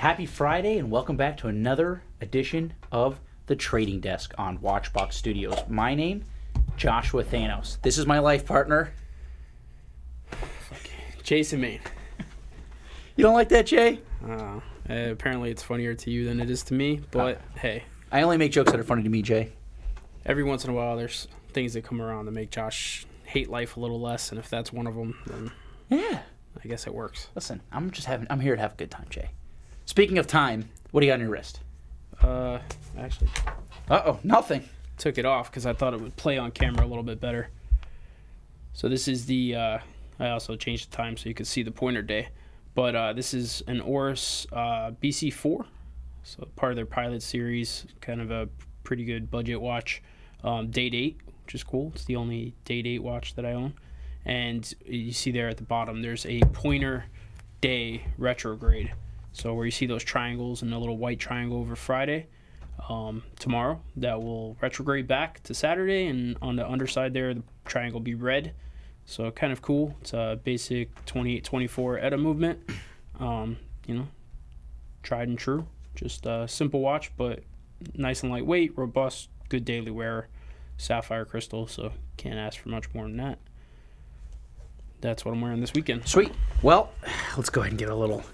Happy Friday and welcome back to another edition of The Trading Desk on Watchbox Studios. My name, Joshua Thanos. This is my life partner, Jason Maine. You don't like that, Jay? Apparently it's funnier to you than it is to me, but hey. I only make jokes that are funny to me, Jay. Every once in a while there's things that come around that make Josh hate life a little less, and if that's one of them, then yeah, I guess it works. Listen, I'm here to have a good time, Jay. Speaking of time, what do you got on your wrist? Actually. Nothing. Took it off because I thought it would play on camera a little bit better. So this is the, I also changed the time so you could see the pointer day. But this is an Oris BC4, so part of their pilot series, kind of a pretty good budget watch. Date 8, which is cool. It's the only Date 8 watch that I own. And you see there at the bottom, there's a pointer day retrograde. So where you see those triangles and a little white triangle over Friday, tomorrow, that will retrograde back to Saturday, and on the underside there, the triangle will be red. So kind of cool. It's a basic 28-24 ETA movement. Tried and true. Just a simple watch, but nice and lightweight, robust, good daily wear, sapphire crystal, so can't ask for much more than that. That's what I'm wearing this weekend. Sweet. Well, let's go ahead and get a little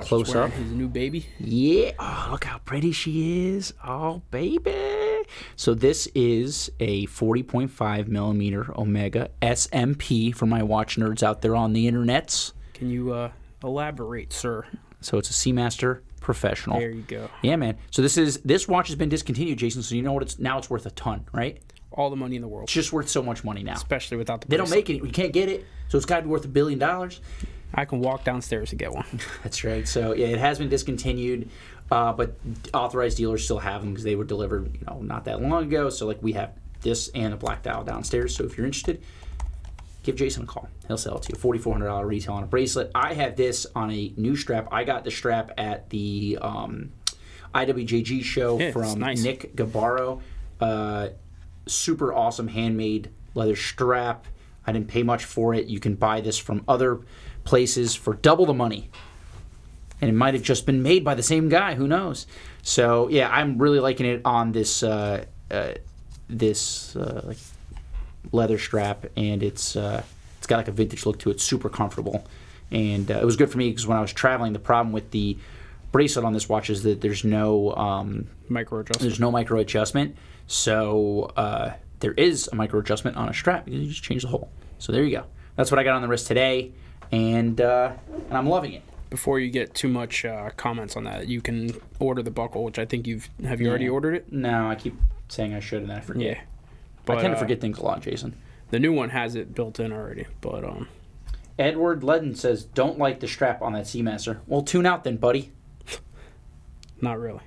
close up. His new baby. Yeah. Oh, look how pretty she is. Oh, baby. So this is a 40.5 millimeter Omega SMP for my watch nerds out there on the internets. Can you elaborate, sir? So it's a Seamaster Professional. There you go. Yeah, man. So this watch has been discontinued, Jason. So you know what? It's worth a ton, right? All the money in the world. It's just worth so much money now, especially without the. They don't make it. You can't get it. So it's got to be worth $1 billion. I can walk downstairs to get one. That's right. So yeah, it has been discontinued, but authorized dealers still have them because they were delivered, not that long ago. So like we have this and a black dial downstairs. So if you're interested, give Jason a call. He'll sell it to you. $4,400 retail on a bracelet. I have this on a new strap. I got the strap at the IWJG show from nice. Nick Gabbaro. Super awesome handmade leather strap. I didn't pay much for it. You can buy this from other places for double the money. And it might have just been made by the same guy. Who knows? So, yeah, I'm really liking it on this like leather strap. And it's got like a vintage look to it. Super comfortable. And it was good for me because when I was traveling, the problem with the bracelet on this watch is that there's no micro adjustment. There's no micro adjustment. So there is a micro adjustment on a strap. You just change the hole. So there you go. That's what I got on the wrist today, and I'm loving it. Before you get too much comments on that, you can order the buckle, which I think have you already ordered it? No, I keep saying I should, and then I forget. Yeah, but I tend to forget things a lot, Jason. The new one has it built in already, but Edward Ledden says, "Don't like the strap on that Seamaster." Well, tune out then, buddy. Not really.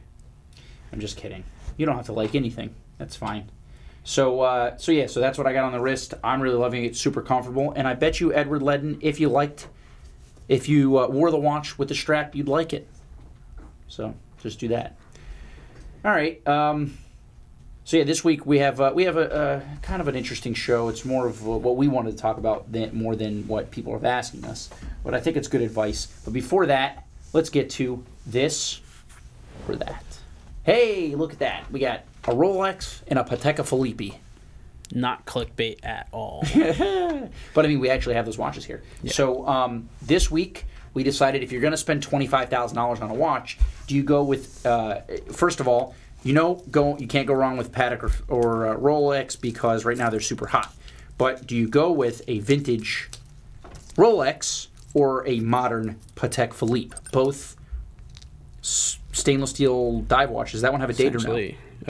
I'm just kidding. You don't have to like anything. That's fine. So that's what I got on the wrist. I'm really loving it. Super comfortable. And I bet you, Edward Ledden, if you wore the watch with the strap, you'd like it. So just do that. All right. This week we have a kind of an interesting show. It's more of what we wanted to talk about more than what people are asking us. But I think it's good advice. But before that, let's get to this or that. Hey, look at that. We got a Rolex and a Patek Philippe. Not clickbait at all. But, I mean, we actually have those watches here. Yeah. So this week we decided if you're going to spend $25,000 on a watch, do you go with, first of all, you can't go wrong with Patek or Rolex because right now they're super hot. But do you go with a vintage Rolex or a modern Patek Philippe? Both stainless steel dive watches. Does that one have a date or no?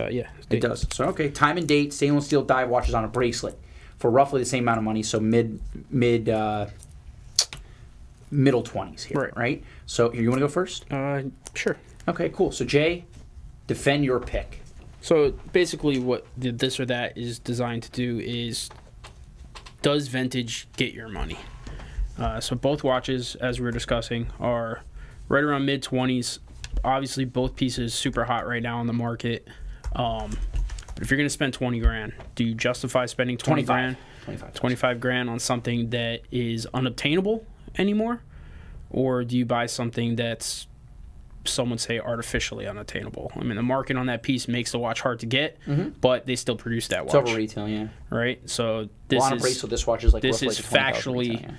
Yeah. It does. So, okay, time and date, stainless steel dive watches on a bracelet for roughly the same amount of money, so middle 20s here, right? So, you want to go first? Sure. Okay, cool. So, Jay, defend your pick. So, basically what this or that is designed to do is, does vintage get your money? So, both watches, as we were discussing, are right around mid-20s. Obviously, both pieces super hot right now on the market. But if you're going to spend 20 grand, do you justify spending 25 grand on something that is unobtainable anymore? or do you buy something that's, some would say, artificially unattainable? I mean, the market on that piece makes the watch hard to get, but they still produce that watch. It's over retail, yeah. Right? So this on a bracelet, this watch is like this is factually retail,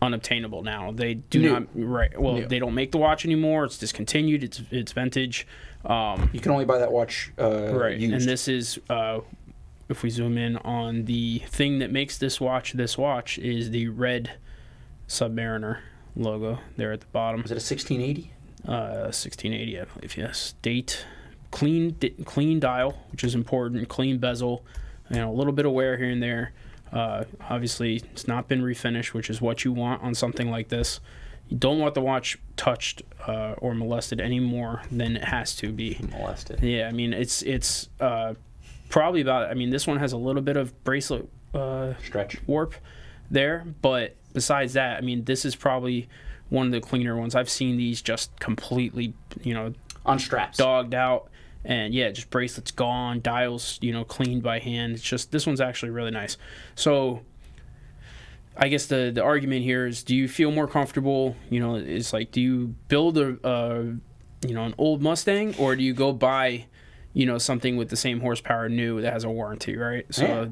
unobtainable now. They do not, right? Well, they don't make the watch anymore. It's discontinued. It's vintage. You can only buy that watch right. used. And this is, if we zoom in on the thing that makes this watch is the red Submariner logo there at the bottom. Is it a 1680? 1680, I believe. Yes. Date, clean dial, which is important. Clean bezel, a little bit of wear here and there. Obviously, it's not been refinished, which is what you want on something like this. You don't want the watch touched or molested any more than it has to be. Molested. Yeah, I mean, it's probably about, I mean, this one has a little bit of bracelet stretch warp there, but besides that, I mean, this is probably one of the cleaner ones. I've seen these just completely, on straps, dogged out, and yeah, just bracelets gone, dials, cleaned by hand. It's just, this one's actually really nice. So I guess the argument here is, do you feel more comfortable, it's like, do you build an old Mustang, or do you go buy something with the same horsepower new that has a warranty, right? So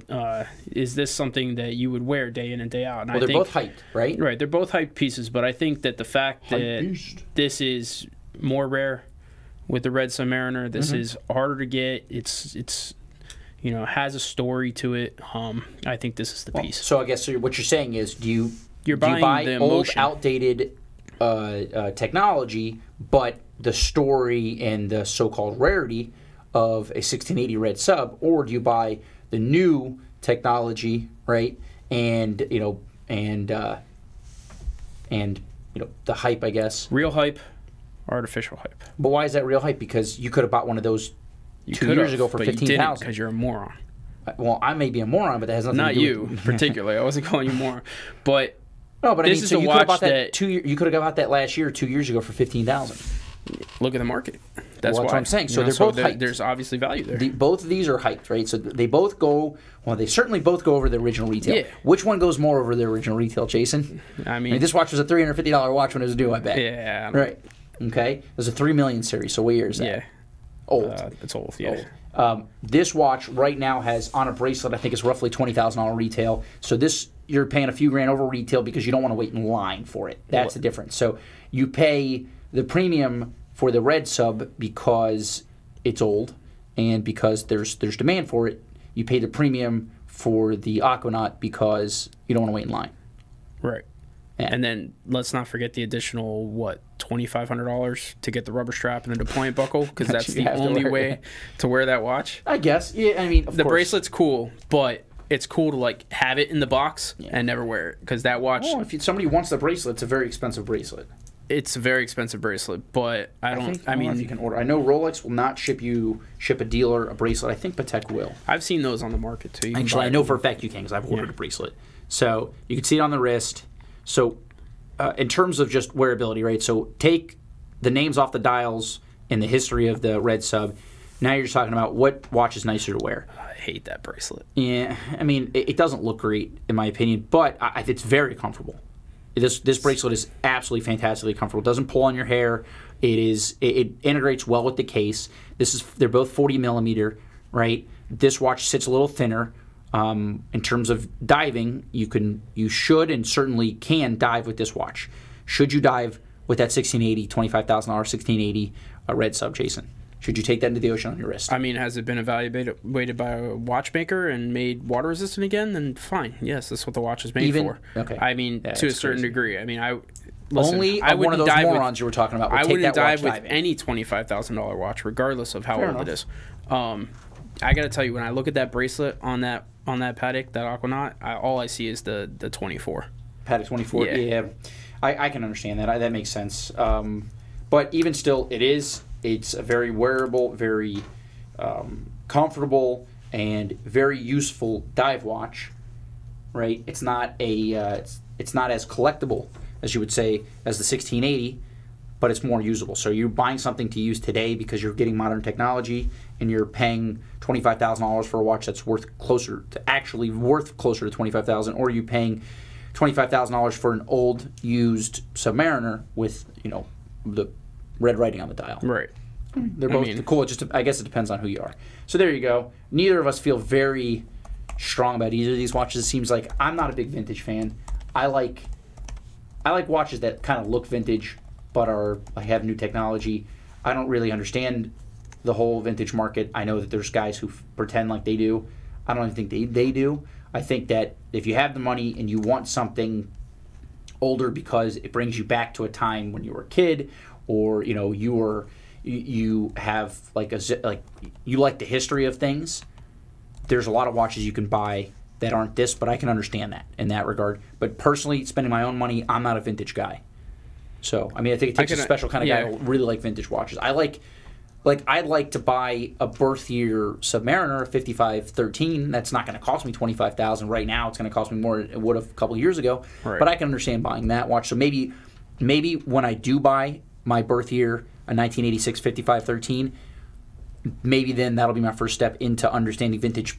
is this something that you would wear day in and day out? And well, they're both hyped, right? Right, they're both hyped pieces, but I think that the fact that this is more rare with the red Submariner, this is harder to get, it's has a story to it. I think this is the piece. So I guess what you're saying is, do you buy the old, outdated technology, but the story and the so-called rarity of a 1680 red sub, or do you buy the new technology, right? And the hype, I guess. Real hype, artificial hype. But why is that real hype? Because you could have bought one of those 2 years ago for $15,000. Because you're a moron. Well, I may be a moron, but that has nothing Not to do you with particularly. I wasn't calling you a moron, but no. But this I mean, is so a you could have watch bought that you could have got that last year, 2 years ago for $15,000. Look at the market. That's what I'm saying. So they're both hyped. There's obviously value there. Both of these are hyped, right? So they both go. Well, they certainly both go over the original retail. Yeah. Which one goes more over the original retail, Jason? I mean, this watch was a $350 watch when it was due, I bet. Yeah. Right. Okay. It was a 3 million series. So what year is that? Yeah. Old. It's old. Yeah. Old. This watch right now has on a bracelet, I think it's roughly $20,000 retail. So this, you're paying a few grand over retail because you don't want to wait in line for it. That's the difference. So you pay the premium for the red sub because it's old and because there's demand for it. You pay the premium for the Aquanaut because you don't want to wait in line. Right. Yeah. And then let's not forget the additional, $2,500 to get the rubber strap and the deployment buckle, because that's the only way to wear that watch. I guess. Yeah, I mean, of the course. bracelet's cool, but it's cool to have it in the box and never wear it, because that watch. Well, if somebody wants the bracelet, it's a very expensive bracelet. It's a very expensive bracelet, but I mean, if you can order. I know Rolex will not ship a dealer a bracelet. I think Patek will. I've seen those on the market too. Actually, I know for a fact you can, because I've ordered a bracelet. So you can see it on the wrist. So in terms of just wearability, right? So take the names off the dials in the history of the red sub. Now you're just talking about what watch is nicer to wear. I hate that bracelet. Yeah, I mean, it doesn't look great in my opinion, but it's very comfortable. This bracelet is absolutely fantastically comfortable. It doesn't pull on your hair. It integrates well with the case. They're both 40 millimeter, right? This watch sits a little thinner. In terms of diving, you should and certainly can dive with this watch. Should you dive with that $1680, $25,000 1680 red sub, Jason? Should you take that into the ocean on your wrist? I mean, has it been evaluated by a watchmaker and made water resistant again? Then fine. Yes, that's what the watch is made for. Okay. I mean, to a certain degree. I mean, I one of those morons you were talking about would take that watch dive with diving. any $25,000 watch, regardless of how old it is. I got to tell you, when I look at that bracelet on that Patek, that Aquanaut, all I see is the 24. Patek 24. Yeah. I can understand that. That makes sense. But even still, it's a very wearable, very comfortable, and very useful dive watch. Right? It's not it's not as collectible as you would say as the 1680, but it's more usable. So you're buying something to use today because you're getting modern technology, and you're paying $25,000 for a watch that's worth closer to $25,000, or are you paying $25,000 for an old used Submariner with the red writing on the dial. Right. They're both cool. I guess it depends on who you are. So there you go. Neither of us feel very strong about either of these watches. It seems like I'm not a big vintage fan. I like watches that kind of look vintage but have new technology. I don't really understand the whole vintage market. I know that there's guys who pretend like they do. I don't even think they do. I think that if you have the money and you want something older because it brings you back to a time when you were a kid, or you have you like the history of things, there's a lot of watches you can buy that aren't this, but I can understand that in that regard. But personally, spending my own money, I'm not a vintage guy. So, I think it takes a special kind of guy who really like vintage watches. I'd like to buy a birth year Submariner, a 5513. That's not going to cost me $25,000 right now. It's going to cost me more than it would have a couple of years ago. Right. But I can understand buying that watch. So maybe when I do buy my birth year, a 1986 5513, maybe then that'll be my first step into understanding vintage,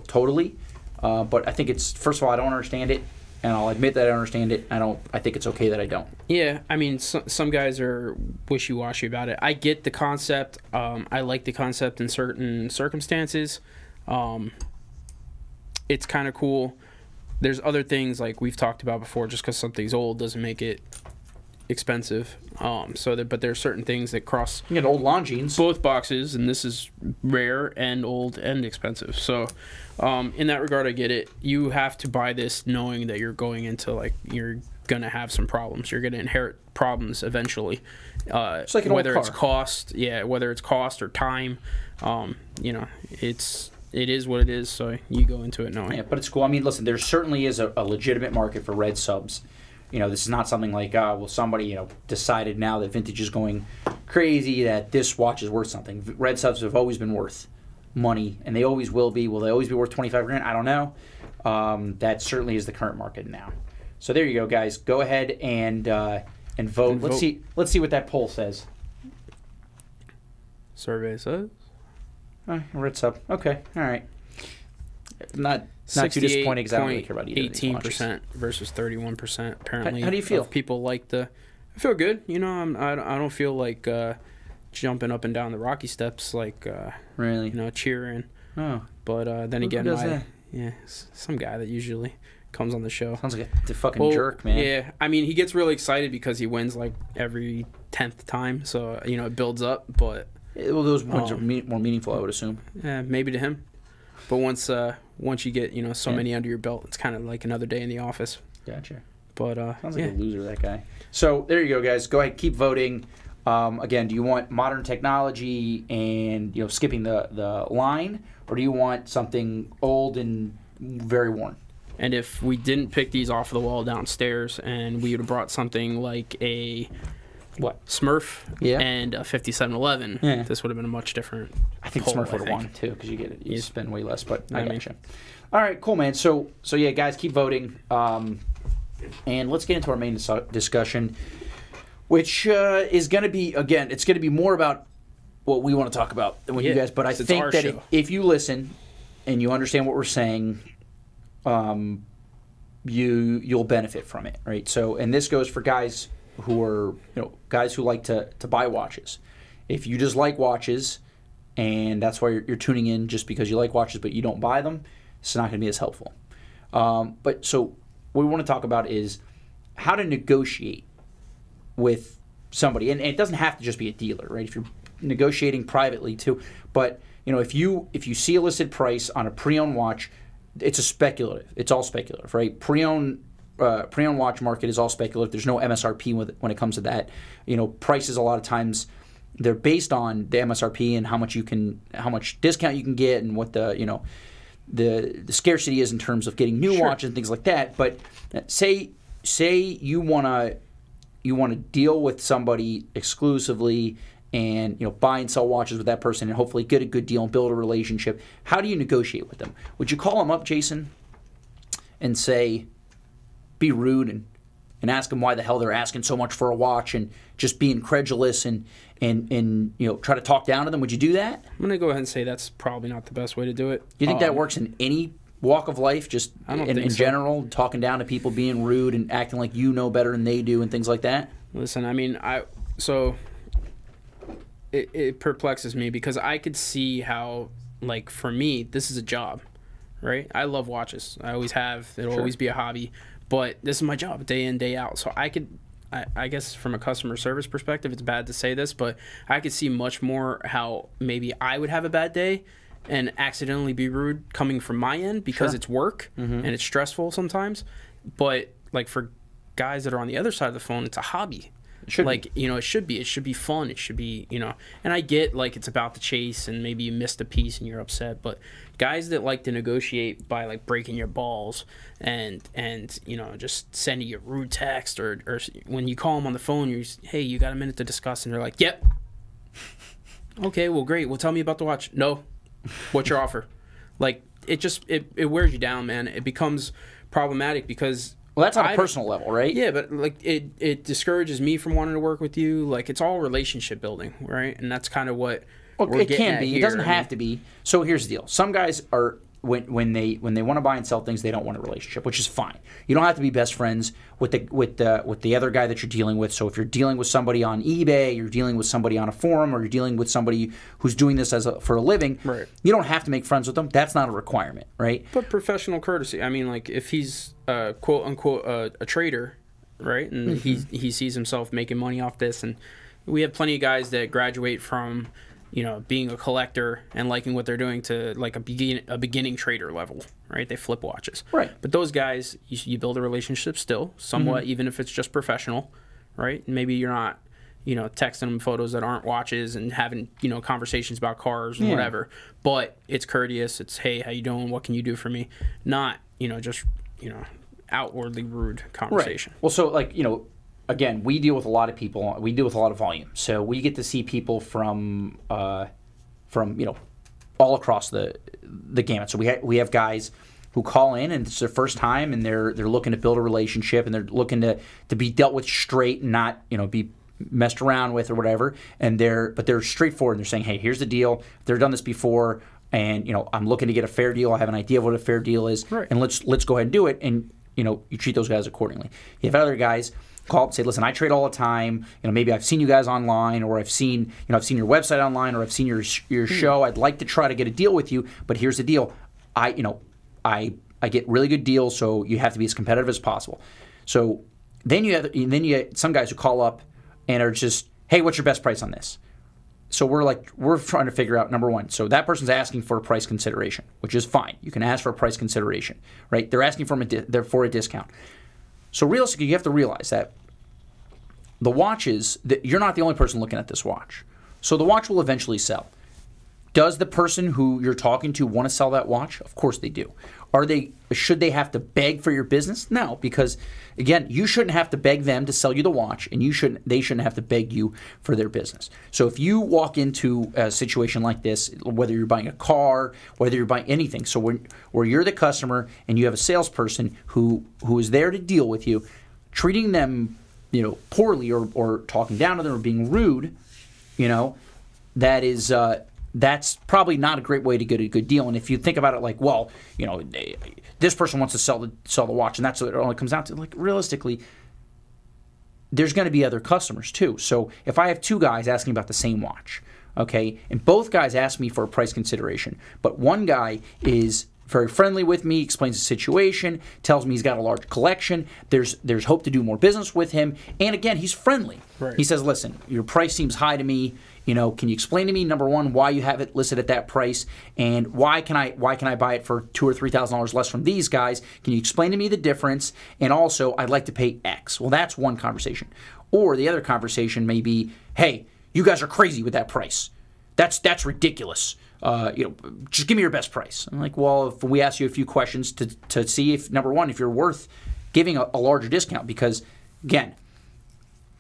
totally. But I think it's, first of all, I don't understand it. And I'll admit that I don't understand it. I think it's okay that I don't. Yeah, some guys are wishy-washy about it. I get the concept. I like the concept in certain circumstances. It's kind of cool. There's other things like we've talked about before. Just because something's old doesn't make it expensive. But there are certain things that cross. You get old Longines. Both boxes, and this is rare and old and expensive. So. In that regard, I get it. You have to buy this knowing that you're going into you're gonna have some problems. You're gonna inherit problems eventually. It's like an old car. Whether it's cost or time, it is what it is. So you go into it knowing. Yeah, but it's cool. Listen, there certainly is a legitimate market for red subs. This is not something like somebody decided now that vintage is going crazy that this watch is worth something. Red subs have always been worth money, and they always will be. Will they always be worth $25,000? I don't know. That certainly is the current market now. So there you go, guys. Go ahead and vote. Let's see what that poll says. Survey says red sub. Okay, all right. Not too disappointing because I don't really care about either. 18% versus 31%. Apparently, how do you feel? People like I feel good. I don't feel like jumping up and down the rocky steps really cheering. Oh, but then again, some guy that usually comes on the show sounds like a fucking jerk, man. Yeah, he gets really excited because he wins every 10th time, so it builds up. But those wins are more meaningful, I would assume. Yeah, maybe to him. But once you get so many under your belt, it's kind of like another day in the office. Gotcha. But sounds like a loser, that guy. So there you go, guys. Go ahead, keep voting. Again, do you want modern technology and skipping the line, or do you want something old and very worn? And if we didn't pick these off the wall downstairs, and we would have brought something like a Smurf and a 5711, this would have been a much different. I think Smurf would have won too, because you spend way less. But I gotcha. All right, cool, man. So yeah, guys, keep voting, and let's get into our main discussion. Which is going to be, again, it's going to be more about what we want to talk about than what you guys. But I think that if you listen and you understand what we're saying, you'll benefit from it, right? So, and this goes for guys who are, guys who like to buy watches. If you just like watches, and that's why you're tuning in just because you like watches, but you don't buy them, it's not going to be as helpful. But so what we want to talk about is how to negotiate with somebody, and it doesn't have to just be a dealer, right? If you're negotiating privately too, but if you see a listed price on a pre-owned watch, it's all speculative, right? Pre-owned watch market is all speculative. There's no MSRP when it comes to that. Prices a lot of times they're based on the MSRP and how much discount you can get, and what the scarcity is in terms of getting new watches and things like that. But say you want to deal with somebody exclusively and buy and sell watches with that person and hopefully get a good deal and build a relationship. How do you negotiate with them? Would you call them up, Jason, and say, be rude and ask them why the hell they're asking so much for a watch, and just be incredulous and try to talk down to them? Would you do that? I'm gonna go ahead and say that's probably not the best way to do it. You think that works in any walk of life, just I don't in think so. general, talking down to people, being rude and acting like you know better than they do and things like that? Listen, I mean, it perplexes me because I could see how, like, for me, this is a job, right? I love watches. I always have. It'll always be a hobby. But this is my job, day in, day out. So I guess from a customer service perspective, it's bad to say this, but I could see much more how maybe I would have a bad day and accidentally be rude coming from my end because it's work and it's stressful sometimes. But, like, for guys that are on the other side of the phone, it's a hobby. It should be. It should be fun. It should be, and I get, like, it's about the chase and maybe you missed a piece and you're upset, but guys that like to negotiate by, like, breaking your balls and just sending you a rude text or when you call them on the phone, you're just, hey, you got a minute to discuss, and they're like, yep. Okay, well, great. Well, tell me about the watch. No. What's your offer? Like, it wears you down, man. It becomes problematic because... Well, that's on a personal level, right? Yeah, but, like, it discourages me from wanting to work with you. Like, it's all relationship building, right? And that's kind of what we're getting at here. It doesn't have to be. So here's the deal. Some guys are when they want to buy and sell things, they don't want a relationship, which is fine. You don't have to be best friends with the other guy that you're dealing with. So if you're dealing with somebody on eBay, you're dealing with somebody on a forum, or you're dealing with somebody who's doing this for a living, right, you don't have to make friends with them. That's not a requirement, right? But professional courtesy. I mean, like, if he's quote unquote a trader, right, and he sees himself making money off this, and we have plenty of guys that graduate from being a collector and liking what they're doing to, like, a beginning trader level, right? They flip watches. Right. But those guys, you build a relationship still, somewhat, even if it's just professional, right? And maybe you're not, texting them photos that aren't watches and having, conversations about cars and whatever. But it's courteous. It's, hey, how you doing? What can you do for me? Not, just, outwardly rude conversation. Right. Well, so, like, again, we deal with a lot of people. We deal with a lot of volume, so we get to see people from all across the gamut. So we have guys who call in and it's their first time, and they're looking to build a relationship, and they're looking to be dealt with straight and not be messed around with or whatever. And they're straightforward. And they're saying, hey, here's the deal. They've done this before, and I'm looking to get a fair deal. I have an idea of what a fair deal is, right, and let's go ahead and do it. And you treat those guys accordingly. You have other guys call up and say, listen, I trade all the time. Maybe I've seen you guys online, or I've seen your website online, or I've seen your show. I'd like to try to get a deal with you, but here's the deal. I get really good deals, so you have to be as competitive as possible. So then you have some guys who call up and are just, hey, what's your best price on this? So we're trying to figure out, number one, so that person's asking for a price consideration, which is fine. You can ask for a price consideration, right? They're asking for a discount. So realistically, you have to realize that the watches, that you're not the only person looking at this watch. So the watch will eventually sell. Does the person who you're talking to want to sell that watch? Of course they do. Should they have to beg for your business? No, because again, you shouldn't have to beg them to sell you the watch, and they shouldn't have to beg you for their business. So if you walk into a situation like this, whether you're buying a car, whether you're buying anything, so where you're the customer and you have a salesperson who is there to deal with you, treating them poorly or talking down to them or being rude, that's probably not a great way to get a good deal. And if you think about it like, well, this person wants to sell the watch, and that's what it only comes down to. Like, realistically, there's going to be other customers too. So if I have two guys asking about the same watch, okay, and both guys ask me for a price consideration, but one guy is very friendly with me, explains the situation, tells me he's got a large collection, there's hope to do more business with him, and again, he's friendly. Right. He says, listen, your price seems high to me. Can you explain to me, number one, why you have it listed at that price, and why can I buy it for $2,000 or $3,000 less from these guys? Can you explain to me the difference? And also, I'd like to pay X. Well, that's one conversation. Or the other conversation may be, hey, you guys are crazy with that price. That's ridiculous. Just give me your best price. I'm like, well, if we ask you a few questions to see if, number one, if you're worth giving a larger discount, because again,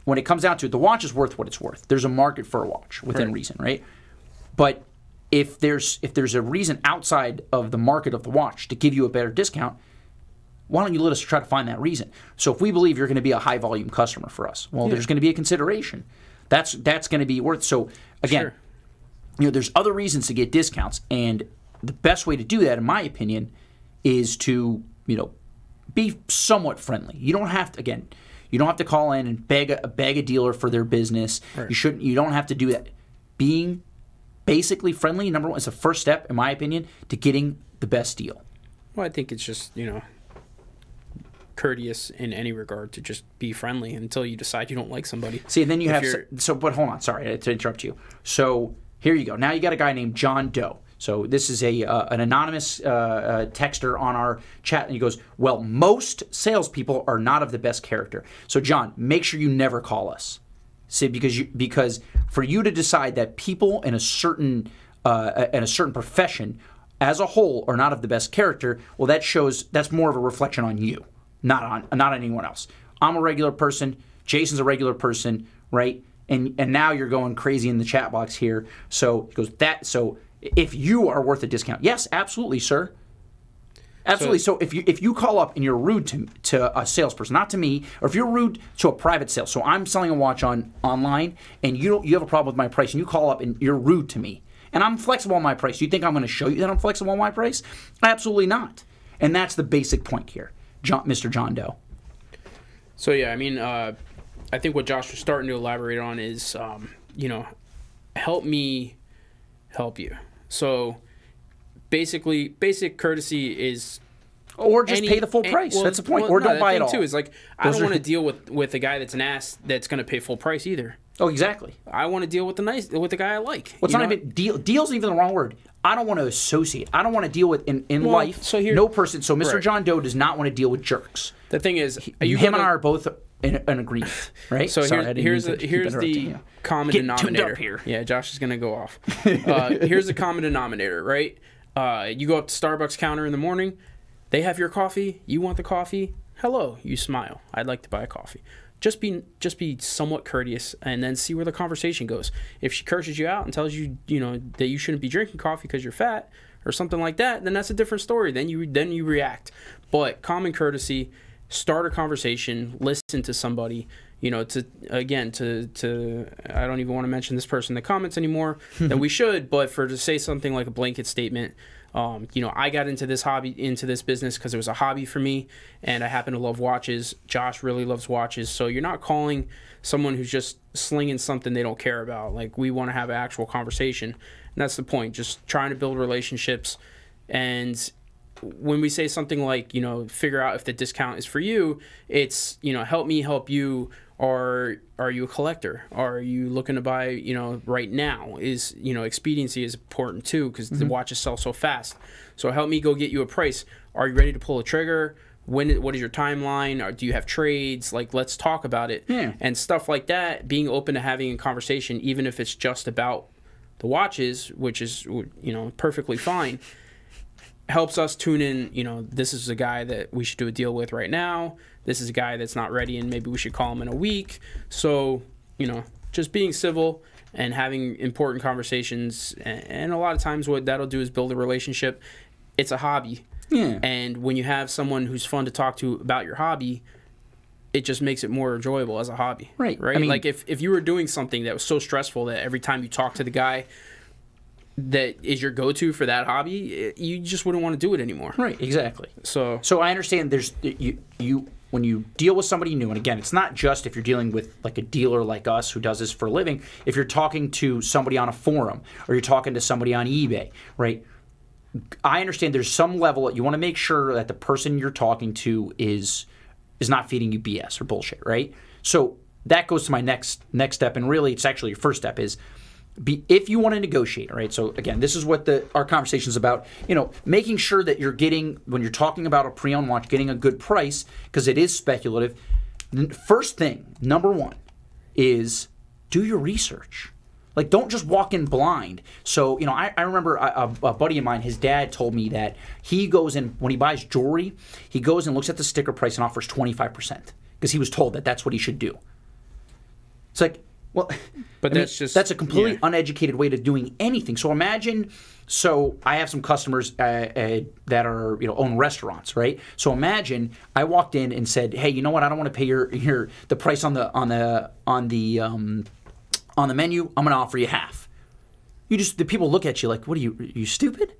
when it comes down to it, the watch is worth what it's worth. There's a market for a watch within reason, right? But if there's a reason outside of the market of the watch to give you a better discount, why don't you let us try to find that reason? So if we believe you're going to be a high volume customer for us, well, there's going to be a consideration. That's going to be worth. So again, there's other reasons to get discounts, and the best way to do that, in my opinion, is to, be somewhat friendly. You don't have to, again, you don't have to call in and beg a dealer for their business. Right. You don't have to do that. Being basically friendly, number one, is the first step, in my opinion, to getting the best deal. Well, I think it's just, courteous in any regard to just be friendly until you decide you don't like somebody. See, and then you but hold on, sorry to interrupt you. So here you go. Now you got a guy named John Doe. So this is an anonymous texter on our chat, and he goes, well, most salespeople are not of the best character. So John, make sure you never call us. See, because for you to decide that people in a certain profession as a whole are not of the best character, well, that's more of a reflection on you, not on anyone else. I'm a regular person. Jason's a regular person, right? And now you're going crazy in the chat box here. So he goes so. If you are worth a discount, yes, absolutely, sir. Absolutely. So if you call up and you're rude to a salesperson, not to me, or if you're rude to a private sale, so I'm selling a watch online and you have a problem with my price, and you call up and you're rude to me, and I'm flexible on my price, you think I'm going to show you that I'm flexible on my price? Absolutely not. And that's the basic point here, Mr. John Doe. So yeah, I mean, I think what Josh was starting to elaborate on is, help me help you. So basically, basic courtesy is, or just pay the full price. That's the point. Or don't buy it all. Too is like, I don't want to deal with a guy that's an ass that's going to pay full price either. Oh, exactly. I want to deal with the guy I like. Well, it's not even deal. Deal's even the wrong word. I don't want to associate. I don't want to deal with in life. So no person. So Mr. John Doe does not want to deal with jerks. The thing is, him and I are both in agreement, right? So here's the common denominator here. Yeah, Josh is gonna go off. Here's the common denominator, right? You go up to Starbucks counter in the morning. They have your coffee. You want the coffee? Hello. You smile. I'd like to buy a coffee. Just be somewhat courteous, and then see where the conversation goes. If she curses you out and tells you, that you shouldn't be drinking coffee because you're fat or something like that, then that's a different story. Then you react. But common courtesy. Start a conversation, listen to somebody, to I don't even want to mention this person in the comments anymore than we should, but to say something like a blanket statement, I got into this business because it was a hobby for me, and I happen to love watches. Josh really loves watches, so you're not calling someone who's just slinging something they don't care about. Like, we want to have an actual conversation, and that's the point, just trying to build relationships. And when we say something like, figure out if the discount is for you, it's, help me help you. Or are you a collector? Are you looking to buy, right now? Is, expediency is important too, because the watches sell so fast. So help me go get you a price. Are you ready to pull a trigger? What is your timeline? Or do you have trades? Like, let's talk about it. Yeah. And stuff like that, being open to having a conversation, even if it's just about the watches, which is, perfectly fine. Helps us tune in, this is a guy that we should do a deal with right now. This is a guy that's not ready, and maybe we should call him in a week. So, just being civil and having important conversations. And a lot of times what that'll do is build a relationship. It's a hobby. Yeah. And when you have someone who's fun to talk to about your hobby, it just makes it more enjoyable as a hobby. Right. Right? I mean, like, if you were doing something that was so stressful that every time you talk to the guy that is your go-to for that hobby, you just wouldn't want to do it anymore. Right, exactly. So I understand there's you when you deal with somebody new, and again, it's not just if you're dealing with like a dealer like us who does this for a living. If you're talking to somebody on a forum or you're talking to somebody on eBay, right? I understand there's some level that you want to make sure that the person you're talking to is not feeding you BS or bullshit, right? So that goes to my next step, and really it's actually your first step is if you want to negotiate, right? So again, this is what our conversation is about. Making sure that you're getting, when you're talking about a pre-owned watch, getting a good price, because it is speculative. First thing, number one, is do your research. Like, don't just walk in blind. So, I remember a buddy of mine, his dad told me that he goes in, when he buys jewelry, he goes and looks at the sticker price and offers 25%, because he was told that that's what he should do. It's like, well, but that's a completely uneducated way to doing anything. So imagine, I have some customers that are own restaurants, right? So imagine I walked in and said, hey, you know what? I don't want to pay the price on the menu. I'm going to offer you half. The people look at you like, what are you stupid?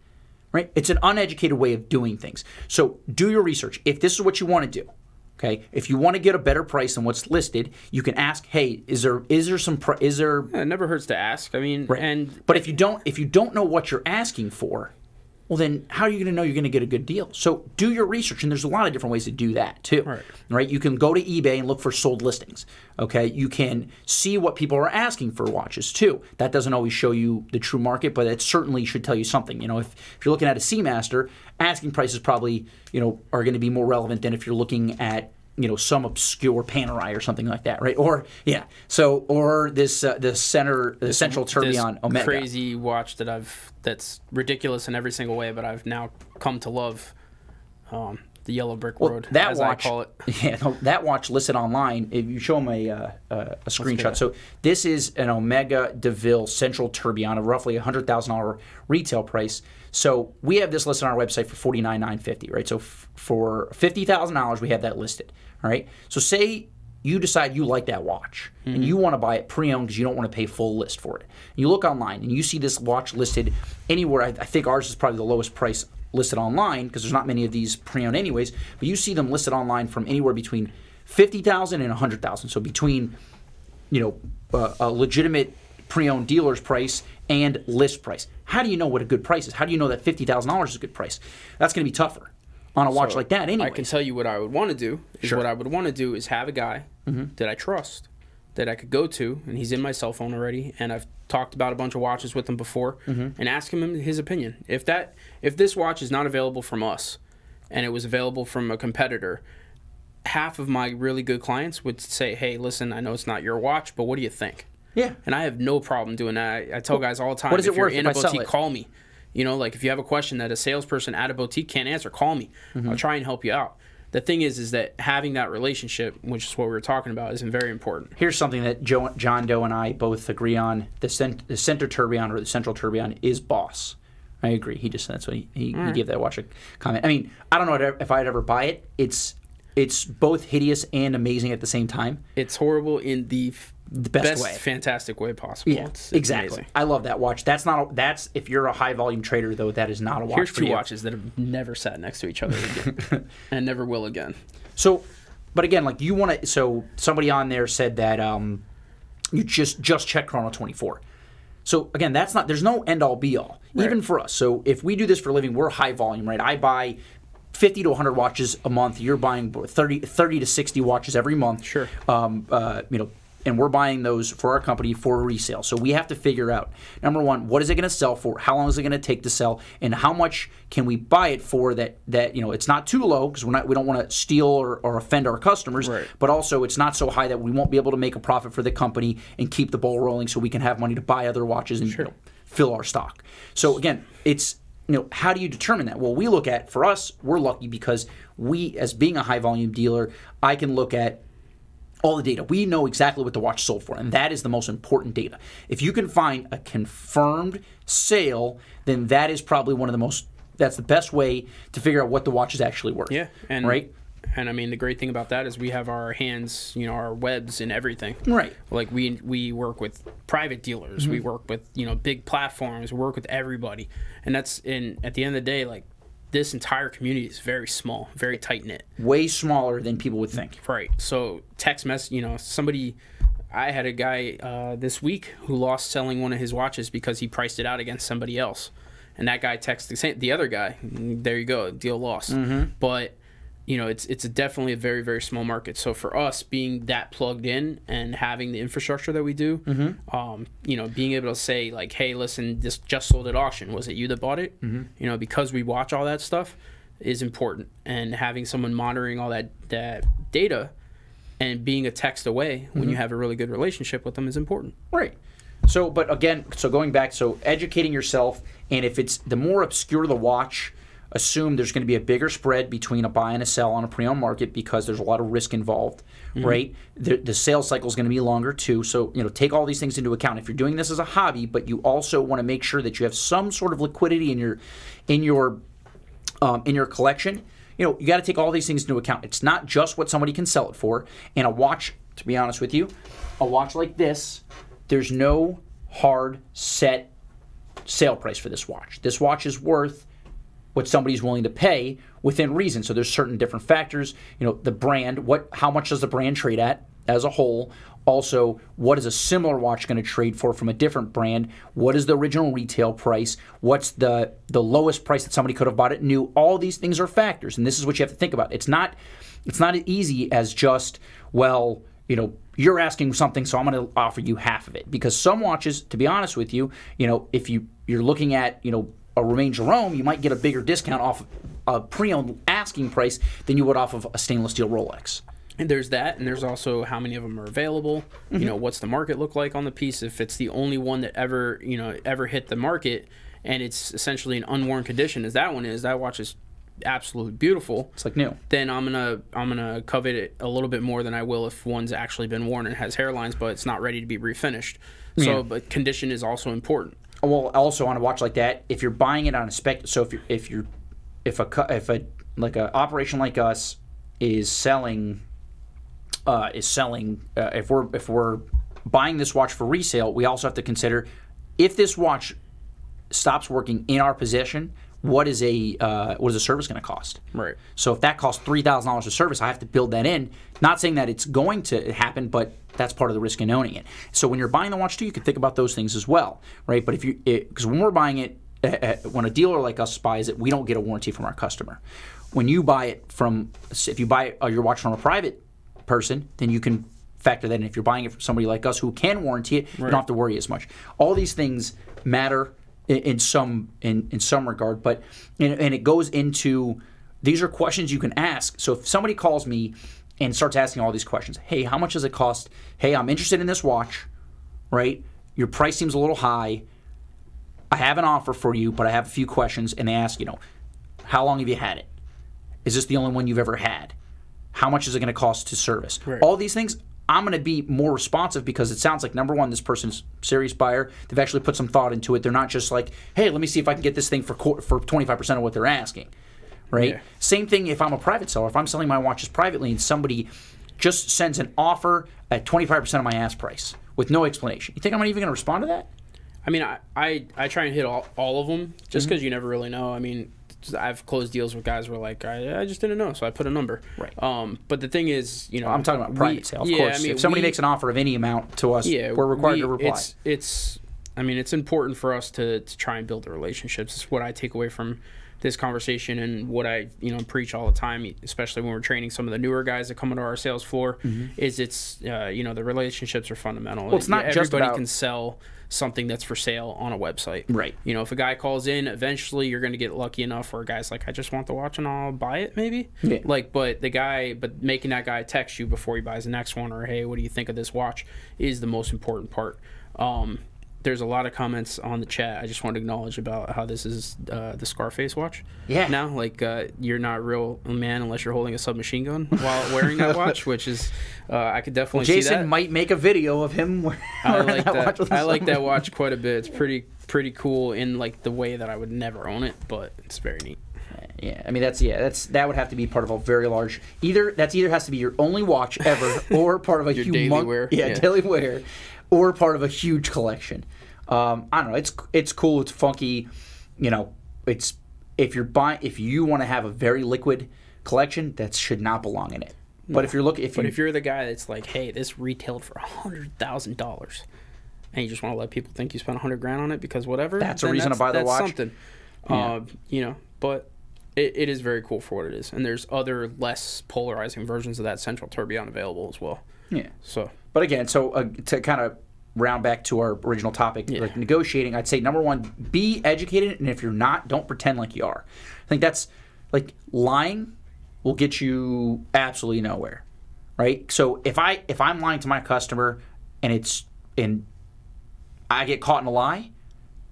right? It's an uneducated way of doing things. So do your research. If this is what you want to do, okay, if you want to get a better price than what's listed, you can ask, hey, is there some It never hurts to ask. I mean, right. But if you don't know what you're asking for, well, then how are you going to know you're going to get a good deal? So do your research, and there's a lot of different ways to do that too. Right? You can go to eBay and look for sold listings. Okay, you can see what people are asking for watches too. That doesn't always show you the true market, but it certainly should tell you something. You know, if you're looking at a Seamaster, asking prices probably are going to be more relevant than if you're looking at some obscure Panerai or something like that, right? Or this the Central Tourbillon Omega, crazy watch that's ridiculous in every single way, but I've now come to love, the Yellow Brick Road, that as watch, I call it. Yeah, no, that watch listed online. If you show them a screenshot, so this is an Omega DeVille Central Tourbillon of roughly $100,000 retail price. So we have this listed on our website for $49,950, right? So for $50,000, we have that listed, all right? So say you decide you like that watch and you want to buy it pre-owned because you don't want to pay full list for it. You look online and you see this watch listed anywhere. I think ours is probably the lowest price listed online because there's not many of these pre-owned anyways, but you see them listed online from anywhere between $50,000 and $100,000. So between a legitimate pre-owned dealer's price and list price. How do you know what a good price is? How do you know that $50,000 is a good price? That's going to be tougher on a watch like that anyway. I can tell you what I would want to do. What I would want to do is have a guy that I trust, that I could go to, and he's in my cell phone already, and I've talked about a bunch of watches with him before, and ask him his opinion. If this watch is not available from us, and it was available from a competitor, half of my really good clients would say, hey, listen, I know it's not your watch, but what do you think? Yeah. And I have no problem doing that. I tell guys all the time, what is it if you're worth in if a I sell boutique, it? call me. Like if you have a question that a salesperson at a boutique can't answer, call me. I'll try and help you out. The thing is that having that relationship, which is what we were talking about, is very important. Here's something that John Doe and I both agree on. The Center Tourbillon or the Central Tourbillon is boss. I agree. That's what he gave that watch a comment. I mean, I don't know if I'd ever buy it. It's both hideous and amazing at the same time. It's horrible in the best way, fantastic way possible. Yeah, it's exactly. Amazing. I love that watch. That's if you're a high volume trader though, that is not a watch. Here's for two you. watches that have never sat next to each other again, and never will again. So, but again, like you want to. So somebody on there said that you just check Chrono 24. So again, that's not. There's no end all be all, even for us. So if we do this for a living, we're high volume, right? I buy 50 to 100 watches a month. You're buying 30 to 60 watches every month. Sure. And we're buying those for our company for resale. So we have to figure out, number one, what is it going to sell for? How long is it going to take to sell? And how much can we buy it for that it's not too low because we don't want to steal or offend our customers, but also it's not so high that we won't be able to make a profit for the company and keep the ball rolling so we can have money to buy other watches and fill our stock. So again, it's how do you determine that? Well, we look at, for us, we're lucky because we, as being a high volume dealer, I can look at all the data. We know exactly what the watch sold for, and that is the most important data. If you can find a confirmed sale, then that is probably that's the best way to figure out what the watch is actually worth. Yeah, right? And I mean, the great thing about that is we have our hands, our webs and everything. Right. Like we work with private dealers, we work with, big platforms, we work with everybody. And at the end of the day, like, this entire community is very small, very tight-knit. Way smaller than people would think. Right. So text message, I had a guy this week who lost selling one of his watches because he priced it out against somebody else. And that guy texted the other guy. There you go, deal lost. But it's definitely a very, very small market. So for us, being that plugged in and having the infrastructure that we do, being able to say like, hey, listen, this just sold at auction. Was it you that bought it? Because we watch all that stuff is important. And having someone monitoring all that data and being a text away when you have a really good relationship with them is important. Right. So, but again, going back, educating yourself, and if it's the more obscure the watch, assume there's going to be a bigger spread between a buy and a sell on a pre-owned market because there's a lot of risk involved, right? The sales cycle is going to be longer too. So, take all these things into account. If you're doing this as a hobby, but you also want to make sure that you have some sort of liquidity in your collection, you got to take all these things into account. It's not just what somebody can sell it for. And a watch, to be honest with you, a watch like this, there's no hard set sale price for this watch. This watch is worth what somebody's willing to pay within reason. So there's certain different factors. You know, the brand, how much does the brand trade at as a whole? Also, what is a similar watch going to trade for from a different brand? What is the original retail price? What's the lowest price that somebody could have bought it new? All these things are factors, and this is what you have to think about. It's not as easy as just, well, you know, you're asking something, so I'm going to offer you half of it. Because some watches, to be honest with you, you know, if you're looking at, you know, a Romain Jerome, you might get a bigger discount off a pre-owned asking price than you would off of a stainless steel Rolex. And there's that, and there's also how many of them are available. You know, what's the market look like on the piece? If it's the only one that ever hit the market, and it's essentially an unworn condition, as that one is, that watch is absolutely beautiful. It's like new. Then I'm gonna covet it a little bit more than I will if one's actually been worn and has hairlines, but it's not ready to be refinished. So, but condition is also important. Well, also on a watch like that, if you're buying it on a spec, so if a operation like us is selling. If we're buying this watch for resale, we also have to consider if this watch stops working in our possession, what is a service going to cost? Right. So if that costs $3,000 a service, I have to build that in. Not saying that it's going to happen, but that's part of the risk in owning it. So when you're buying the watch too, you can think about those things as well, right? But because when we're buying it, when a dealer like us buys it, we don't get a warranty from our customer. When you buy it if you buy your watch from a private person, then you can factor that in. If you're buying it from somebody like us who can warranty it, you don't have to worry as much. All these things matter in some regard, but and it goes into, these are questions you can ask. So if somebody calls me and starts asking all these questions, hey, how much does it cost? Hey, I'm interested in this watch, right? Your price seems a little high. I have an offer for you, but I have a few questions. And they ask, you know, how long have you had it? Is this the only one you've ever had? How much is it going to cost to service? Right. All these things, I'm going to be more responsive because it sounds like, number one, this person's a serious buyer. They've actually put some thought into it. They're not just like, hey, let me see if I can get this thing for 25% of what they're asking, right? Yeah. Same thing if I'm a private seller. If I'm selling my watches privately and somebody just sends an offer at 25% of my ask price with no explanation, you think I'm even going to respond to that? I mean, I try and hit all of them just because you never really know. I mean, I've closed deals with guys who are like, I just didn't know, so I put a number. Right. But the thing is, you know, I'm talking about private sale, of course. I mean, if somebody makes an offer of any amount to us, we're required to reply. It's important for us to try and build the relationships. It's what I take away from this conversation and what I preach all the time, especially when we're training some of the newer guys that come into our sales floor. Is the relationships are fundamental. Well, it's not just about, everybody can sell something that's for sale on a website. Right. You know, if a guy calls in, eventually you're going to get lucky enough where a guy's like, I just want the watch and I'll buy it, maybe. Yeah. But making that guy text you before he buys the next one, or hey, what do you think of this watch, is the most important part. There's a lot of comments on the chat. I just want to acknowledge about how this is the Scarface watch. Yeah. Now, like, you're not a real man unless you're holding a submachine gun while wearing that watch, which is, I could definitely see that. Jason might make a video of him wearing that watch with I like that watch quite a bit. It's pretty cool in like the way that I would never own it, but it's very neat. Yeah, I mean that would have to be part of a very large. Either has to be your only watch ever, or part of a your daily wear. Yeah, daily wear, or part of a huge collection. I don't know. It's cool. It's funky. You know, it's if you want to have a very liquid collection, that should not belong in it. No. But if you're the guy that's like, hey, this retailed for $100,000, and you just want to let people think you spent $100,000 on it because whatever, that's a reason to buy the watch. Something. Yeah. But it is very cool for what it is, and there's other less polarizing versions of that central tourbillon available as well. Yeah. So, but again, to kind of round back to our original topic, like negotiating, I'd say number one, be educated, and if you're not, don't pretend like you are. I think that's like lying will get you absolutely nowhere, right? So if I'm lying to my customer and I get caught in a lie,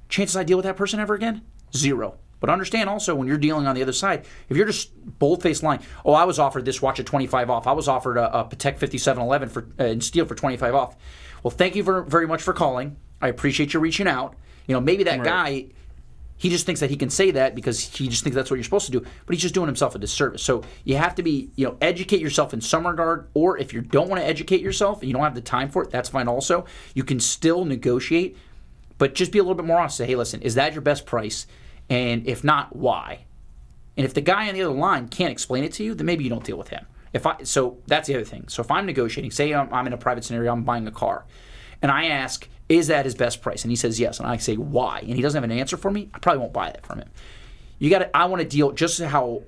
chances I deal with that person ever again, 0. But understand also, when you're dealing on the other side, if you're just bold-faced lying, oh, I was offered this watch at 25 off. I was offered a Patek 5711 in steel for 25 off. Well, thank you very much for calling. I appreciate you reaching out. You know, maybe that guy, he just thinks that he can say that because he just thinks that's what you're supposed to do, but he's just doing himself a disservice. So you have to be, educate yourself in some regard, or if you don't want to educate yourself and you don't have the time for it, that's fine also. You can still negotiate, but just be a little bit more honest. Say, hey, listen, is that your best price? And if not, why? And if the guy on the other line can't explain it to you, then maybe you don't deal with him. So that's the other thing. So if I'm negotiating, say I'm in a private scenario, I'm buying a car, and I ask, is that his best price? And he says yes, and I say why, and he doesn't have an answer for me, I probably won't buy that from him. I want to deal just how,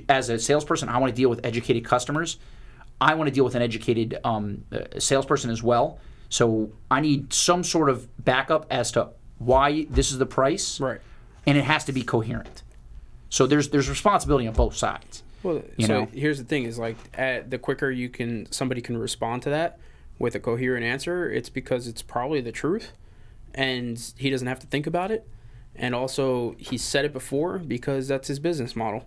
as a salesperson, I want to deal with educated customers. I want to deal with an educated salesperson as well. So I need some sort of backup as to why this is the price, right? And it has to be coherent. So there's responsibility on both sides. Well, so here's the thing: is like the quicker somebody can respond to that with a coherent answer, it's because it's probably the truth, and he doesn't have to think about it. And also, he said it before because that's his business model.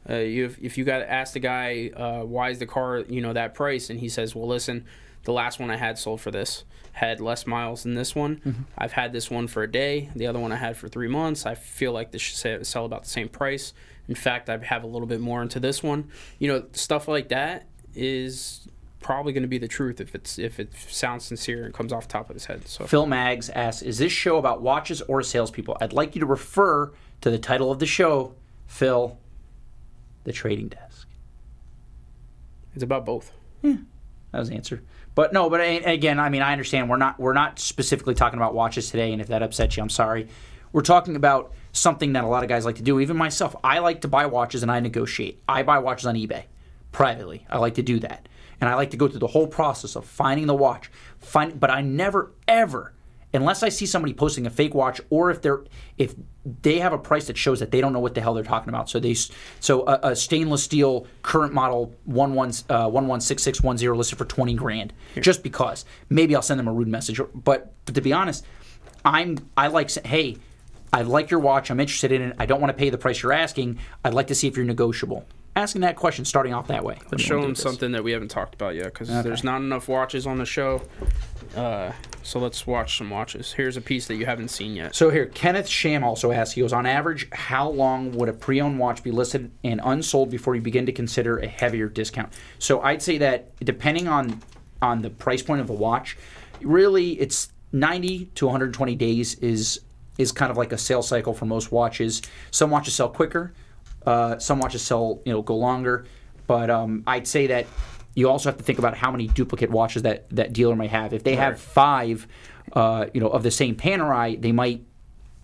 If you got to ask the guy why is the car that price, and he says, well, listen, the last one I had sold for this had less miles than this one. Mm-hmm. I've had this one for a day. The other one I had for 3 months. I feel like this should sell about the same price. In fact, I have a little bit more into this one. Stuff like that is probably going to be the truth if it sounds sincere and comes off the top of his head. So Phil Maggs asks, is this show about watches or salespeople? I'd like you to refer to the title of the show, Phil, The Trading Desk. It's about both. Yeah, that was the answer. But no, again, I mean, I understand we're not specifically talking about watches today, and if that upsets you, I'm sorry. We're talking about something that a lot of guys like to do, even myself. I like to buy watches and I negotiate. I buy watches on eBay privately. I like to do that. And I like to go through the whole process of finding the watch. But I never, ever, unless I see somebody posting a fake watch, or if they have a price that shows that they don't know what the hell they're talking about. So a stainless steel current model 116610 listed for 20 grand, just because. Maybe I'll send them a rude message. But to be honest, I like saying, hey, I like your watch. I'm interested in it. I don't want to pay the price you're asking. I'd like to see if you're negotiable. Asking that question, starting off that way. Let's show them something that we haven't talked about yet, because there's not enough watches on the show. So let's watch some watches. Here's a piece that you haven't seen yet. So here, Kenneth Sham also asks, he goes, on average, how long would a pre-owned watch be listed and unsold before you begin to consider a heavier discount? So I'd say that depending on the price point of the watch, really it's 90 to 120 days is kind of like a sales cycle for most watches. Some watches sell quicker. Some watches sell, go longer. But I'd say that you also have to think about how many duplicate watches that dealer might have. If they have 5, of the same Panerai, they might,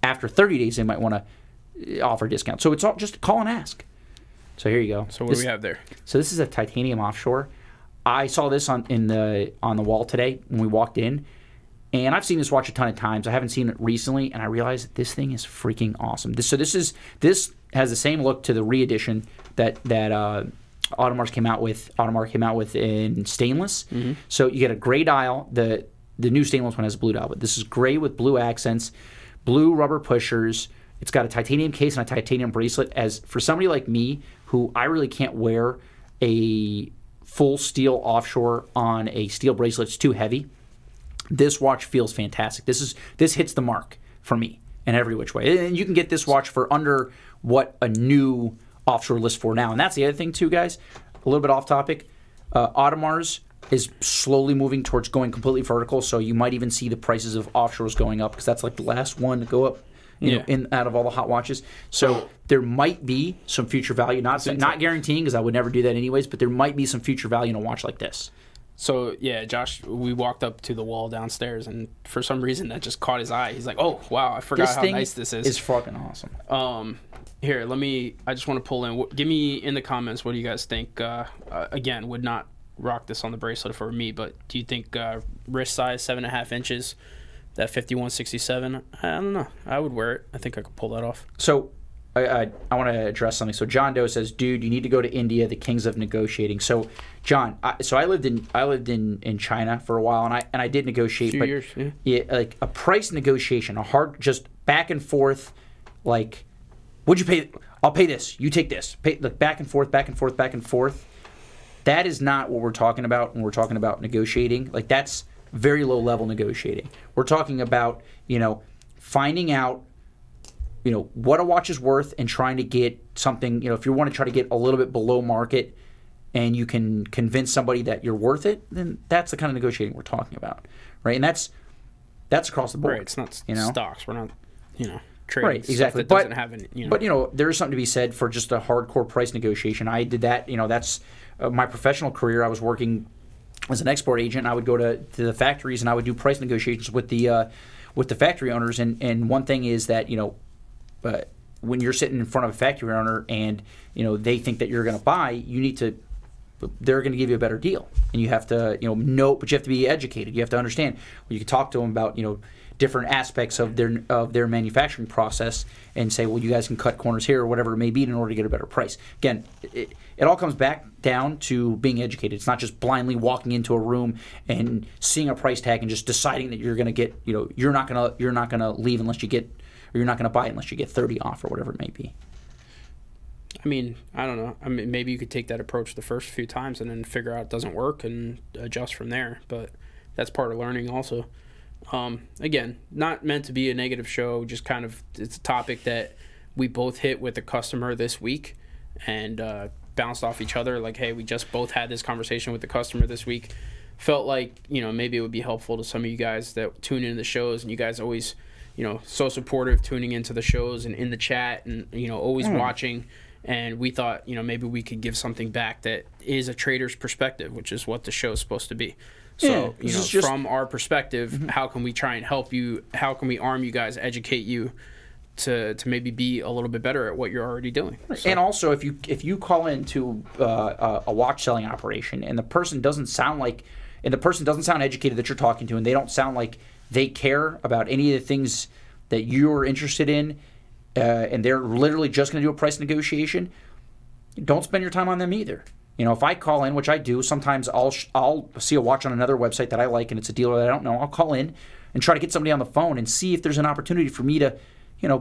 after 30 days, they might want to offer a discount. So it's all just call and ask. So here you go. So what do we have there? So this is a titanium offshore. I saw this on the wall today when we walked in. And I've seen this watch a ton of times. I haven't seen it recently, and I realized this thing is freaking awesome. This has the same look to the re-edition that Audemars came out with in stainless. Mm-hmm. So you get a gray dial. The new stainless one has a blue dial, but this is gray with blue accents, blue rubber pushers. It's got a titanium case and a titanium bracelet. As for somebody like me, who I really can't wear a full steel offshore on a steel bracelet, it's too heavy. This watch feels fantastic. This hits the mark for me in every which way. And you can get this watch for under what a new offshore lists for now. And that's the other thing too, guys. A little bit off topic. Audemars is slowly moving towards going completely vertical, so you might even see the prices of offshores going up, because that's like the last one to go up out of all the hot watches. So there might be some future value. Not guaranteeing, because I would never do that anyways, but there might be some future value in a watch like this. So, yeah, Josh, we walked up to the wall downstairs, and for some reason that just caught his eye. He's like, oh, wow, I forgot how nice this is. It's fucking awesome. Here, I just want to pull in. Give me in the comments, what do you guys think? Again, would not rock this on the bracelet for me, but do you think wrist size, 7.5 inches, that 5167? I don't know. I would wear it. I think I could pull that off. So, I want to address something. So John Doe says, "Dude, you need to go to India, the kings of negotiating." So, John, I lived in China for a while, and I did negotiate. A few years, yeah, like a price negotiation, a hard just back and forth. Like, what'd you pay? I'll pay this. You take this. Pay, like back and forth, back and forth, back and forth. That is not what we're talking about when we're talking about negotiating. Like, that's very low level negotiating. We're talking about finding out what a watch is worth and trying to get something, if you want to try to get a little bit below market and you can convince somebody that you're worth it, then that's the kind of negotiating we're talking about, right? And that's across the board. Right, it's not stocks. We're not, trading Right, exactly. stuff that doesn't have any, But, there is something to be said for just a hardcore price negotiation. I did that. That's my professional career. I was working as an export agent. I would go to the factories and I would do price negotiations with the factory owners. And one thing is that, when you're sitting in front of a factory owner and, they think that you're going to buy, they're going to give you a better deal. And you have to, know, but you have to be educated. You have to understand. You can talk to them about, different aspects of their manufacturing process and say, well, you guys can cut corners here or whatever it may be in order to get a better price. Again, it all comes back down to being educated. It's not just blindly walking into a room and seeing a price tag and just deciding that you're going to get, you're not going to leave unless you get, or you're not going to buy it unless you get 30 off or whatever it may be. I mean, I don't know. I mean, maybe you could take that approach the first few times and then figure out it doesn't work and adjust from there. But that's part of learning also. Again, not meant to be a negative show, just kind of, it's a topic that we both hit with the customer this week and bounced off each other. Like, hey, we just both had this conversation with the customer this week. Felt like, maybe it would be helpful to some of you guys that tune into the shows, and you guys always, so supportive tuning into the shows and in the chat and, always watching. And we thought, maybe we could give something back that is a trader's perspective, which is what the show is supposed to be. So, from our perspective, how can we try and help you? How can we arm you guys, educate you to maybe be a little bit better at what you're already doing? So. And also, if you call into a watch selling operation and the person doesn't sound educated that you're talking to, and they don't sound like they care about any of the things that you're interested in, and they're literally just going to do a price negotiation, don't spend your time on them either. If I call in, which I do, sometimes I'll see a watch on another website that I like and it's a dealer that I don't know. I'll call in and try to get somebody on the phone and see if there's an opportunity for me to,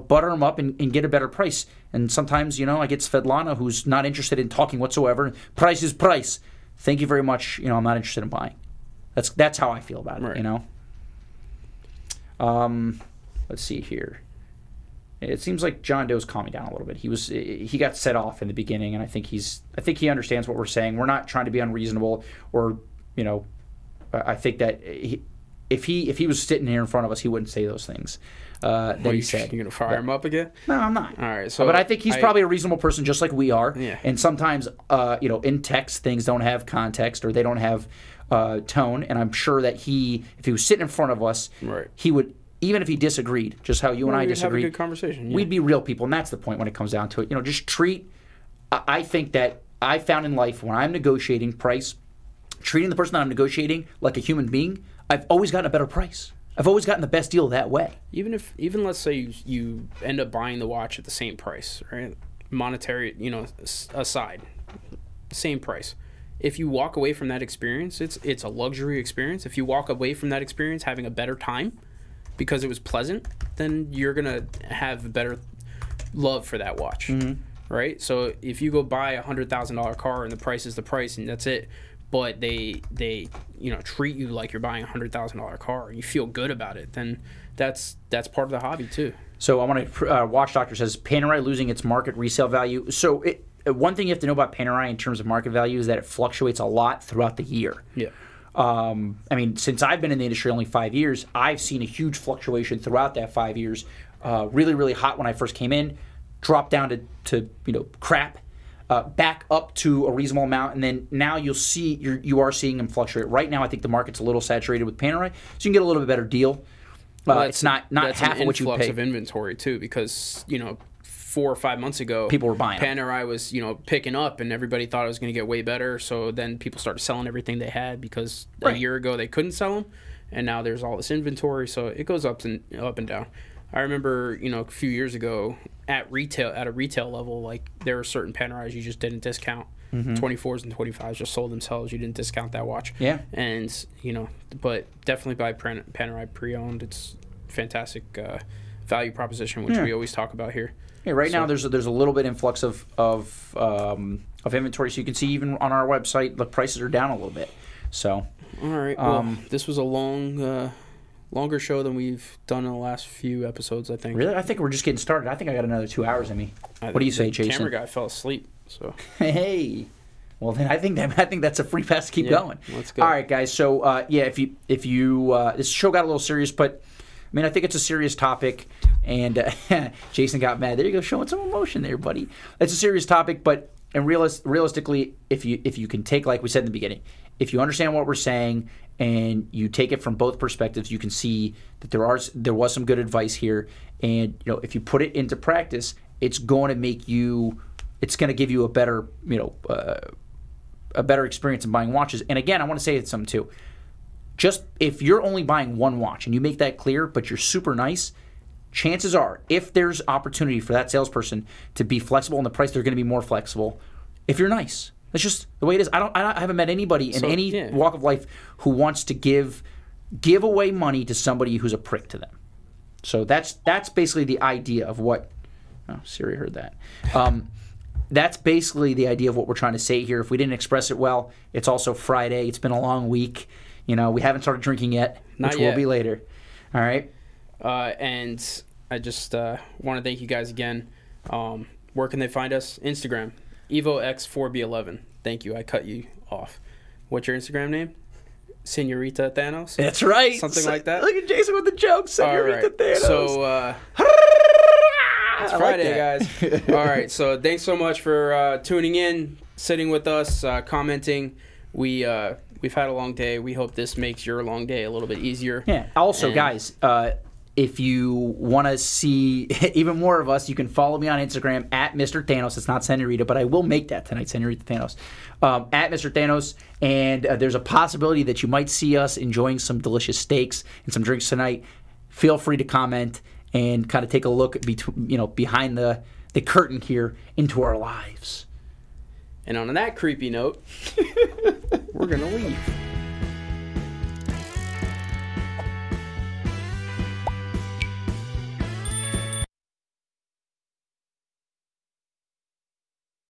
butter them up and get a better price. And sometimes, I get Svetlana who's not interested in talking whatsoever. Price is price. Thank you very much. I'm not interested in buying. That's how I feel about it, right. Let's see here. It seems like John Doe's calming down a little bit. He got set off in the beginning, and I think he understands what we're saying. We're not trying to be unreasonable, or I think that if he was sitting here in front of us, he wouldn't say those things that he said. You gonna fire him up again? No, I'm not. All right, so but I think he's probably a reasonable person, just like we are. Yeah. And sometimes in text things don't have context or they don't have tone, and I'm sure that if he was sitting in front of us, right, he would. Even if he disagreed, just how you and I disagreed, have a good conversation. Yeah. We'd be real people, and that's the point when it comes down to it. Just treat. I think that I found in life when I'm negotiating price, treating the person that I'm negotiating like a human being, I've always gotten a better price. I've always gotten the best deal that way. Even let's say you end up buying the watch at the same price, right? Monetary, aside, same price. If you walk away from that experience, it's a luxury experience. If you walk away from that experience having a better time, because it was pleasant, then you're going to have a better love for that watch, right? So if you go buy a $100,000 car and the price is the price and that's it, but they treat you like you're buying a $100,000 car and you feel good about it, then that's part of the hobby too. So I want to, Watch Doctor says, Panerai losing its market resale value. So one thing you have to know about Panerai in terms of market value is that it fluctuates a lot throughout the year. Yeah. Since I've been in the industry only 5 years, I've seen a huge fluctuation throughout that 5 years. Really, really hot when I first came in, dropped down to crap, back up to a reasonable amount, and then now you are seeing them fluctuate. Right now, I think the market's a little saturated with Panerai, so you can get a little bit better deal. It's not half of what you pay. That's an influx of inventory too, because 4 or 5 months ago, people were buying. Panerai was, picking up, and everybody thought it was going to get way better. So then people started selling everything they had because a year ago they couldn't sell them, and now there's all this inventory. So it goes up and down. I remember, a few years ago at a retail level, like there were certain Panerais you just didn't discount. 24s and 25s just sold themselves. You didn't discount that watch. Yeah. And but definitely buy Panerai pre-owned. It's fantastic value proposition, which we always talk about here. Yeah, right now there's a little bit influx of inventory, so you can see even on our website the prices are down a little bit. So, all right. Well, this was a longer show than we've done in the last few episodes, I think. Really, I think we're just getting started. I think I got another 2 hours in me. What do you say, Jason? The camera guy fell asleep. So hey. Well, then I think that's a free pass to keep going. Let's go. All right, guys. So if you this show got a little serious, but I think it's a serious topic, And Jason got mad. There you go, showing some emotion there, buddy. It's a serious topic, but realistically, if you can take, like we said in the beginning, if you understand what we're saying and you take it from both perspectives, you can see that there was some good advice here. And if you put it into practice, it's going to give you a better a better experience in buying watches. And again, I want to say something too. Just if you're only buying one watch and you make that clear, but you're super nice, chances are, if there's opportunity for that salesperson to be flexible in the price, they're going to be more flexible if you're nice. That's just the way it is. I haven't met anybody in any walk of life who wants to give away money to somebody who's a prick to them. So that's basically the idea of what. Oh, Siri heard that. That's basically the idea of what we're trying to say here. If we didn't express it well, it's also Friday. It's been a long week. We haven't started drinking yet, which will be later. All right. And I just want to thank you guys again. Where can they find us? Instagram, EvoX4B11. Thank you. I cut you off. What's your Instagram name? Senorita Thanos? That's right. Something like that? Look at Jason with the jokes. Senorita Thanos. So, it's Friday, guys. All right. So, thanks so much for tuning in, sitting with us, commenting. We've had a long day. We hope this makes your long day a little bit easier. Yeah. Also, guys, if you want to see even more of us, you can follow me on Instagram at Mr. Thanos. It's not Senorita, but I will make that tonight, Senorita Thanos. At Mr. Thanos. And there's a possibility that you might see us enjoying some delicious steaks and some drinks tonight. Feel free to comment and kind of take a look behind the curtain here into our lives. And on that creepy note, we're going to leave.